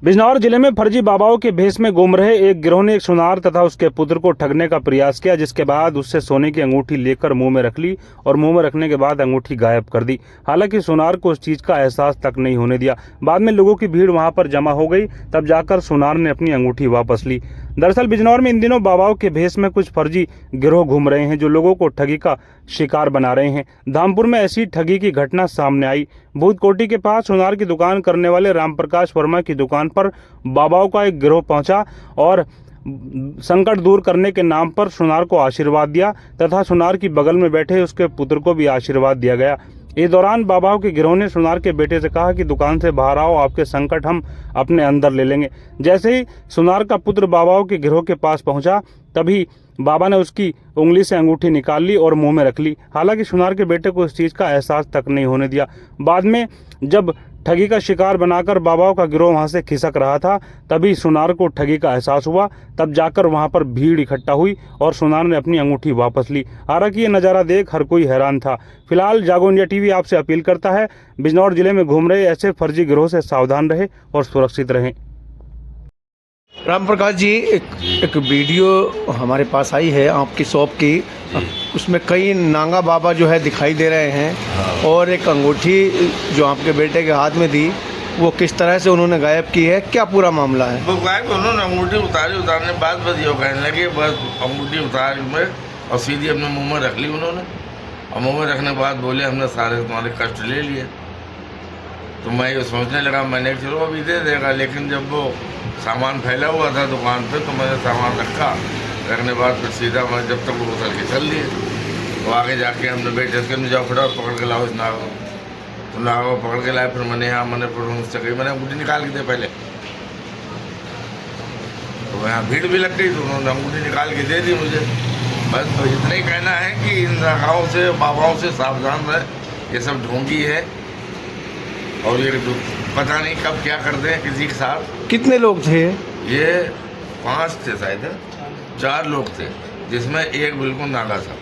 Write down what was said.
बिजनौर जिले में फर्जी बाबाओं के भेष में घूम रहे एक गिरोह ने एक सुनार तथा उसके पुत्र को ठगने का प्रयास किया, जिसके बाद उससे सोने की अंगूठी लेकर मुंह में रख ली और मुंह में रखने के बाद अंगूठी गायब कर दी। हालांकि सुनार को उस चीज का एहसास तक नहीं होने दिया। बाद में लोगों की भीड़ वहां पर जमा हो गई, तब जाकर सुनार ने अपनी अंगूठी वापस ली। दरअसल बिजनौर में इन दिनों बाबाओं के भेष में कुछ फर्जी गिरोह घूम रहे हैं, जो लोगों को ठगी का शिकार बना रहे हैं। धामपुर में ऐसी ठगी की घटना सामने आई। भूतकोटी के पास सुनार की दुकान करने वाले रामप्रकाश वर्मा की दुकान पर बाबाओं का एक गिरोह पहुंचा और संकट दूर करने के नाम पर सुनार को आशीर्वाद दिया तथा सुनार की बगल में बैठे उसके पुत्र को भी आशीर्वाद दिया गया। इस दौरान बाबाओं के गिरोह ने सुनार के बेटे से कहा कि दुकान से बाहर आओ, आपके संकट हम अपने अंदर ले लेंगे। जैसे ही सुनार का पुत्र बाबाओं के गिरोह के पास पहुंचा, तभी बाबा ने उसकी उंगली से अंगूठी निकाल ली और मुंह में रख ली। हालांकि सुनार के बेटे को इस चीज का एहसास तक नहीं होने दिया। बाद में जब ठगी का शिकार बनाकर बाबाओं का गिरोह वहां से खिसक रहा था, तभी सुनार को ठगी का एहसास हुआ। तब जाकर वहां पर भीड़ इकट्ठा हुई और सुनार ने अपनी अंगूठी वापस ली। हालांकि ये नज़ारा देख हर कोई हैरान था। फिलहाल जागो इंडिया टीवी आपसे अपील करता है, बिजनौर जिले में घूम रहे ऐसे फर्जी गिरोह से सावधान रहे और सुरक्षित रहें। राम प्रकाश जी, एक वीडियो हमारे पास आई है आपकी शॉप की। उसमें कई नांगा बाबा जो है दिखाई दे रहे हैं और एक अंगूठी जो आपके बेटे के हाथ में थी वो किस तरह से उन्होंने गायब की है, क्या पूरा मामला है? वो गायब उन्होंने अंगूठी उतारने के बाद बस ये कहने लगे बस अंगूठी उतार में और सीधी अपने मुंह में रख ली उन्होंने। और मुंह में रखने के बाद बोले हमने सारे तुम्हारे कष्ट ले लिए। तो मैं ये सोचने लगा, मैंने चलो अभी दे देगा, लेकिन जब वो सामान फैला हुआ था दुकान पे तो मैंने सामान रखने बाद फिर सीधा मैं जब तक वो उतर के चल दिए। तो आगे जाके हमने बेटे से जाओ फटाफट पकड़ के लाओ इस नागो। तो नागो पकड़ के लाए, फिर मैंने यहाँ फिर उनसे कही मैंने अंगूठी निकाल के दे पहले। तो यहाँ भीड़ भी लग गई तो उन्होंने अंगूठी निकाल के दे दी मुझे। बस तो इतना ही कहना है कि इन नागाओं से बाबाओं से सावधान रहे, ये सब ढोंगी है और ये पता नहीं कब क्या करते हैं किसी के साथ। कितने लोग थे? ये 5 थे शायद, 4 लोग थे, जिसमें एक बिल्कुल नागा था।